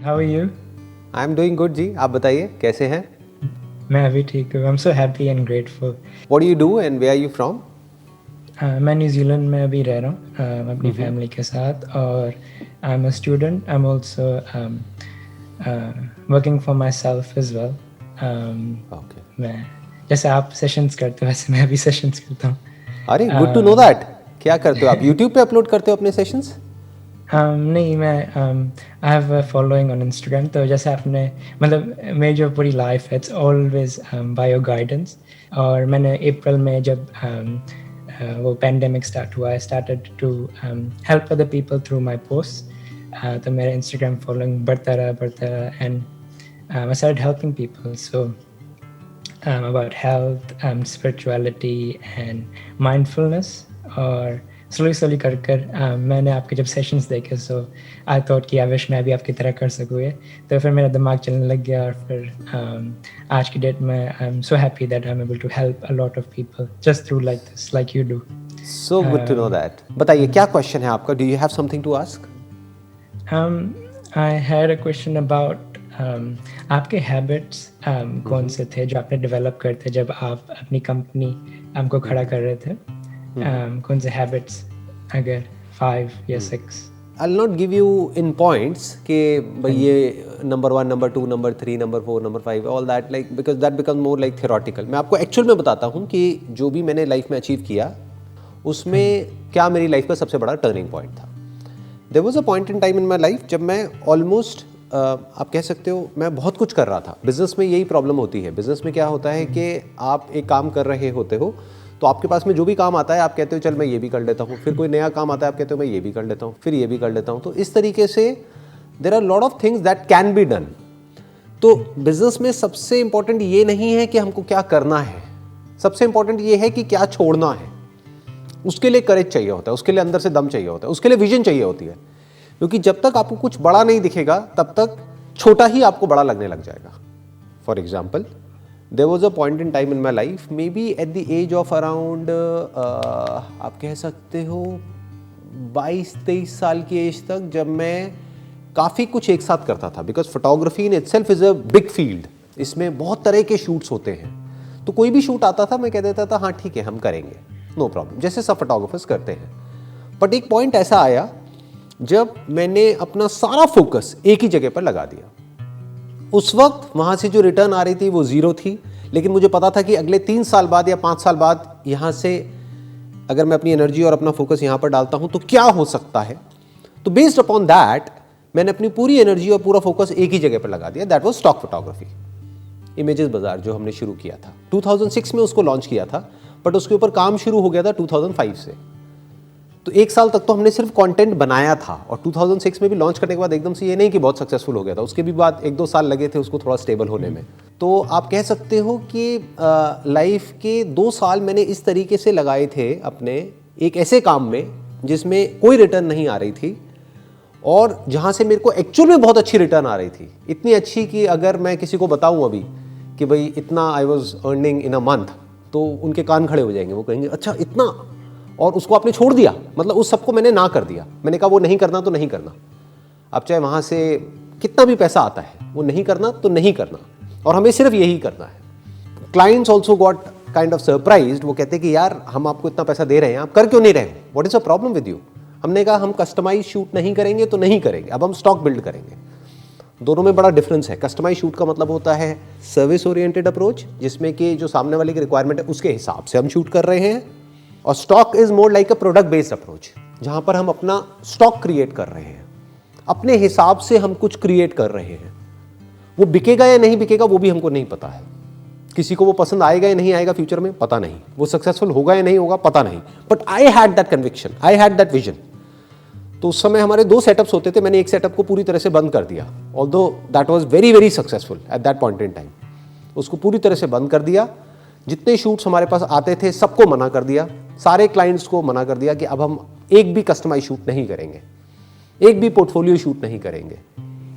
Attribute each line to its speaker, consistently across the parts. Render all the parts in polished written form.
Speaker 1: How are you?
Speaker 2: I am doing good जी, आप बताइए कैसे हैं?
Speaker 1: मैं अभी ठीक हूँ. I'm so happy and grateful.
Speaker 2: What do you do and where are you from?
Speaker 1: मैं न्यूजीलैंड में अभी रह रहा हूँ अपनी फैमिली के साथ और I'm a student. I'm also working for myself as well.
Speaker 2: Okay.
Speaker 1: मैं जैसे आप सेशंस करते हो वैसे मैं भी सेशंस करता हूँ.
Speaker 2: अरे गुड टू नो दैट. क्या करते हो आप? यूट्यूब पे अपलोड करते हो अपने सेशंस?
Speaker 1: नहीं मैं I have a following on Instagram. तो जैसे आपने मतलब मेरी जो पूरी लाइफ है it's always by your guidance. और मैंने अप्रैल में जब वो पेंडेमिक स्टार्ट हुआ I started to help other people through my post. तो मेरा इंस्टाग्राम फॉलोइंग बढ़ता रहा and I started helping people. So about health, spirituality and mindfulness. और स्लोली कर मैंने आपके जब सेशंस देखे सो आई थॉट कि आई विश मैं भी आपकी तरह कर सकूँ ये. तो फिर मेरा दिमाग चलने लग गया और फिर आज की डेट में I am so happy that I am able to help a lot of people just through like this like you do.
Speaker 2: So good to know that. बताइए क्या क्वेश्चन है आपका? Do you have something to ask?
Speaker 1: I had a question about आपके habits कौन से थे जो आपने डेवलप करे थे जब आप अपनी कंपनी को खड़ा कर रहे थे. कौन से हैबिट्स अगर 5 या 6?
Speaker 2: I'll not give you in points कि भाई ये number 1, number 2, number 3, number 4, number 5 all that like because that becomes more like theoretical. मैं आपको एक्चुअल में बताता हूँ कि जो भी मैंने लाइफ में अचीव किया उसमें क्या मेरी लाइफ का सबसे बड़ा टर्निंग पॉइंट था. There was a point in time in my life जब मैं ऑलमोस्ट आप कह सकते हो मैं बहुत कुछ कर रहा था. बिजनेस में यही प्रॉब्लम होती है. बिजनेस में क्या होता है कि आप एक काम कर रहे होते हो तो आपके पास में जो भी काम आता है आप कहते हो चल मैं ये भी कर लेता हूँ. फिर कोई नया काम आता है आप कहते हो मैं ये भी कर लेता हूँ, फिर ये भी कर लेता हूँ. तो इस तरीके से there are lot of things that can be done. तो बिजनेस में सबसे इंपॉर्टेंट ये नहीं है कि हमको क्या करना है, सबसे इंपॉर्टेंट ये है कि क्या छोड़ना है. उसके लिए करेज चाहिए होता है, उसके लिए अंदर से दम चाहिए होता है, उसके लिए विजन चाहिए होती है. क्योंकि जब तक आपको कुछ बड़ा नहीं दिखेगा तब तक छोटा ही आपको बड़ा लगने लग जाएगा. For example there was a point in time in my life maybe at the age of around आप कह सकते हो 22-23 साल की एज तक जब मैं काफ़ी कुछ एक साथ करता था. Because photography in itself is a big field. इसमें बहुत तरह के शूट्स होते हैं. तो कोई भी शूट आता था मैं कह देता था हाँ ठीक है हम करेंगे, नो प्रॉब्लम, जैसे सब फोटोग्राफर्स करते हैं. बट एक पॉइंट ऐसा आया जब मैंने अपना सारा फोकस एक ही जगह पर लगा दिया. उस वक्त वहाँ से जो रिटर्न आ रही थी वो ज़ीरो थी. लेकिन मुझे पता था कि अगले 3 साल बाद या 5 साल बाद यहाँ से अगर मैं अपनी एनर्जी और अपना फोकस यहाँ पर डालता हूँ तो क्या हो सकता है. तो बेस्ड अपॉन दैट मैंने अपनी पूरी एनर्जी और पूरा फोकस एक ही जगह पर लगा दिया. That was stock photography. Images बाजार जो हमने शुरू किया था 2006 में उसको लॉन्च किया था. बट उसके ऊपर काम शुरू हो गया था 2005 से. तो 1 साल तक तो हमने सिर्फ कंटेंट बनाया था. और 2006 में भी लॉन्च करने के बाद एकदम से ये नहीं कि बहुत सक्सेसफुल हो गया था. उसके भी बाद 1-2 साल लगे थे उसको थोड़ा स्टेबल होने में. तो आप कह सकते हो कि लाइफ के 2 साल मैंने इस तरीके से लगाए थे अपने एक ऐसे काम में जिसमें कोई रिटर्न नहीं आ रही थी और जहाँ से मेरे को एक्चुअल में बहुत अच्छी रिटर्न आ रही थी. इतनी अच्छी कि अगर मैं किसी को बताऊँ अभी कि भाई इतना I was earning in a month तो उनके कान खड़े हो जाएंगे. वो कहेंगे अच्छा इतना, और उसको आपने छोड़ दिया. मतलब उस सबको मैंने ना कर दिया. मैंने कहा वो नहीं करना तो नहीं करना. अब चाहे वहाँ से कितना भी पैसा आता है वो नहीं करना तो नहीं करना और हमें सिर्फ यही करना है. Clients also got kind of surprised. वो कहते हैं कि यार हम आपको इतना पैसा दे रहे हैं आप कर क्यों नहीं रहे हो, what is a problem with you. हमने कहा हम कस्टमाइज शूट नहीं करेंगे तो नहीं करेंगे, अब हम स्टॉक बिल्ड करेंगे. दोनों में बड़ा डिफरेंस है. कस्टमाइज शूट का मतलब होता है सर्विस ओरिएंटेड अप्रोच जिसमें कि जो सामने वाले की रिक्वायरमेंट है उसके हिसाब से हम शूट कर रहे हैं. और stock is more like a product based approach जहां पर हम अपना स्टॉक क्रिएट कर रहे हैं, अपने हिसाब से हम कुछ क्रिएट कर रहे हैं. वो बिकेगा या नहीं बिकेगा वो भी हमको नहीं पता है. किसी को वो पसंद आएगा या नहीं आएगा फ्यूचर में पता नहीं, वो सक्सेसफुल होगा या नहीं होगा पता नहीं. But I had that conviction, I had that vision. तो उस समय हमारे 2 सेटअप्स होते थे. मैंने एक सेटअप को पूरी तरह से बंद कर दिया, although that was very very successful at that point in time. उसको पूरी तरह से बंद कर दिया. जितने शूट्स हमारे पास आते थे सबको मना कर दिया. सारे क्लाइंट्स को मना कर दिया कि अब हम एक भी कस्टमाइज शूट नहीं करेंगे, एक भी पोर्टफोलियो शूट नहीं करेंगे,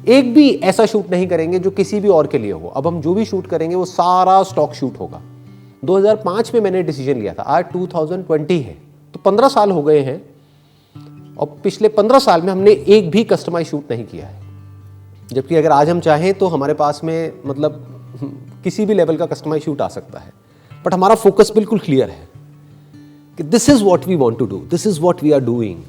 Speaker 2: एक भी ऐसा शूट नहीं करेंगे जो किसी भी और के लिए हो. अब हम जो भी शूट करेंगे वो सारा स्टॉक शूट होगा. 2005 में मैंने डिसीजन लिया था. आज 2020 है तो 15 साल हो गए हैं और पिछले 15 साल में हमने एक भी कस्टमाइज शूट नहीं किया है. जबकि अगर आज हम चाहें तो हमारे पास में मतलब किसी भी लेवल का कस्टमाइज शूट आ सकता है, बट हमारा फोकस बिल्कुल क्लियर है कि this is what we want to do, this is what we are doing.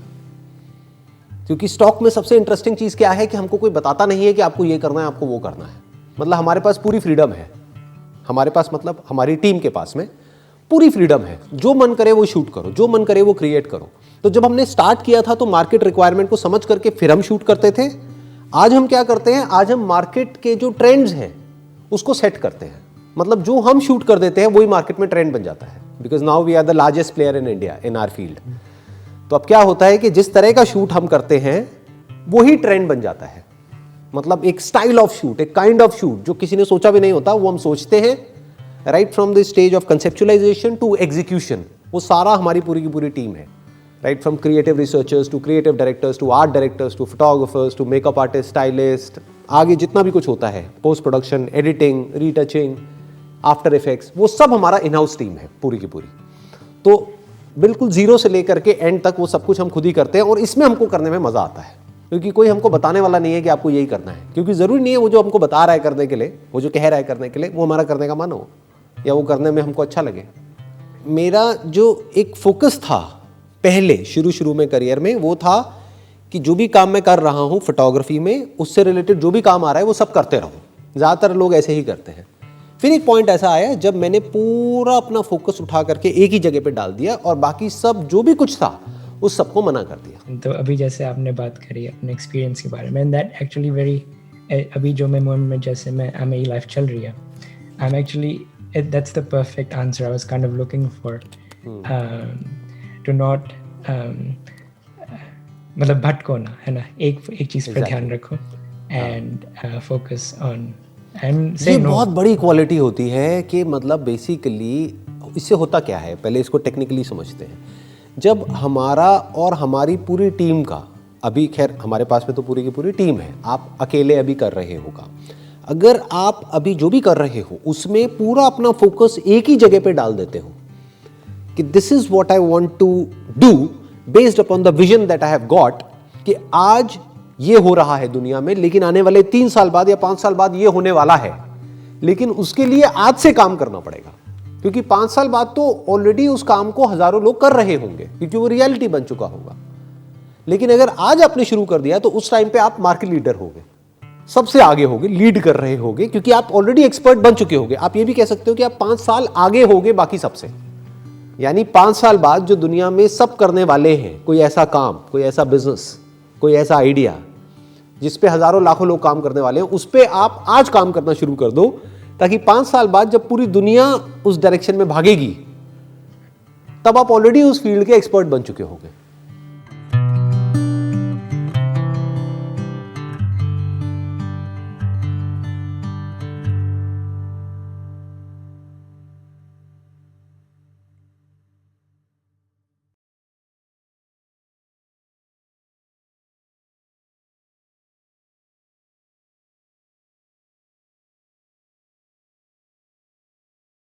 Speaker 2: क्योंकि स्टॉक में सबसे इंटरेस्टिंग चीज क्या है कि हमको कोई बताता नहीं है कि आपको ये करना है, आपको वो करना है। मतलब हमारे पास पूरी फ्रीडम है, हमारे पास मतलब हमारी टीम के पास में पूरी फ्रीडम है, जो मन करे वो शूट करो, जो मन करे वो क्रिएट करो। तो जब हमने स्टार्ट किया था तो मार्केट रिक्वायरमेंट को समझ करके फिर हम शूट करते थे। आज हम क्या करते हैं, आज हम मार्केट के जो ट्रेंड्स हैं उसको सेट करते हैं। मतलब जो हम शूट कर देते हैं वही मार्केट में ट्रेंड बन जाता है, because now we are the largest player in India in our field. तो अब क्या होता है कि जिस तरह का शूट हम करते हैं वही ट्रेंड बन जाता है। मतलब एक स्टाइल ऑफ शूट, एक काइंड ऑफ शूट जो किसी ने सोचा भी नहीं होता, वो हम सोचते हैं। Right from the stage of conceptualisation to execution, वो सारा हमारी पूरी की पूरी टीम है। Right from creative researchers to creative directors to art directors to photographers to makeup artist, stylist, आगे जितना भी कुछ होता है, post production, editing, retouching, after effects, वो सब हमारा इन हाउस टीम है पूरी की पूरी। तो बिल्कुल जीरो से लेकर के एंड तक वो सब कुछ हम खुद ही करते हैं, और इसमें हमको करने में मजा आता है क्योंकि कोई हमको बताने वाला नहीं है कि आपको यही करना है। क्योंकि जरूरी नहीं है वो जो हमको बता रहा है करने के लिए, वो जो कह रहा है करने के लिए, वो हमारा करने का मन हो या वो करने में हमको अच्छा लगे। मेरा जो एक फोकस था पहले शुरू में करियर में, वो था कि जो भी काम मैं कर रहा हूँ फोटोग्राफी में, उससे रिलेटेड जो भी काम आ रहा है वो सब करते रहूँ। ज़्यादातर लोग ऐसे ही करते हैं। फिर एक पॉइंट ऐसा आया जब मैंने पूरा अपना फोकस उठा करके एक ही जगह पे डाल दिया और बाकी सब जो भी कुछ था उस सबको मना कर दिया।
Speaker 1: तो अभी जैसे आपने बात करी अपने एक्सपीरियंस के बारे में, दैट एक्चुअली वेरी, अभी जो मैं मोमेंट में जैसे मेरी लाइफ चल रही है, I am actually, that's the perfect answer I was kind of looking for, to not मतलब भटको ना, है ना, एक चीज़ पर ध्यान रखो एंड फोकस ऑन एंड से।
Speaker 2: ये बहुत बड़ी क्वालिटी होती है कि मतलब बेसिकली इससे होता क्या है, पहले इसको टेक्निकली समझते हैं। जब हमारा और हमारी पूरी टीम का, अभी खैर हमारे पास में तो पूरी की पूरी टीम है, आप अकेले अभी कर रहे हो काम, अगर आप अभी जो भी कर रहे हो उसमें पूरा अपना फोकस एक ही जगह पे डाल देते हो कि this is what I want to do based upon the vision that I have got, कि आज ये हो रहा है दुनिया में, लेकिन आने वाले 3 साल बाद या 5 साल बाद ये होने वाला है, लेकिन उसके लिए आज से काम करना पड़ेगा। क्योंकि 5 साल बाद तो ऑलरेडी उस काम को हजारों लोग कर रहे होंगे क्योंकि वो रियलिटी बन चुका होगा। लेकिन अगर आज आपने शुरू कर दिया तो उस टाइम पे आप मार्केट लीडर होगे, सबसे आगे होगे, लीड कर रहे होगे, क्योंकि आप ऑलरेडी एक्सपर्ट बन चुके होगे। आप ये भी कह सकते हो कि आप 5 साल आगे होगे बाकी सबसे। यानी 5 साल बाद जो दुनिया में सब करने वाले हैं, कोई ऐसा काम, कोई ऐसा बिजनेस, कोई ऐसा आइडिया जिस पे हजारों लाखों लोग काम करने वाले हैं, उस पे आप आज काम करना शुरू कर दो, ताकि 5 साल बाद जब पूरी दुनिया उस डायरेक्शन में भागेगी तब आप ऑलरेडी उस फील्ड के एक्सपर्ट बन चुके होंगे।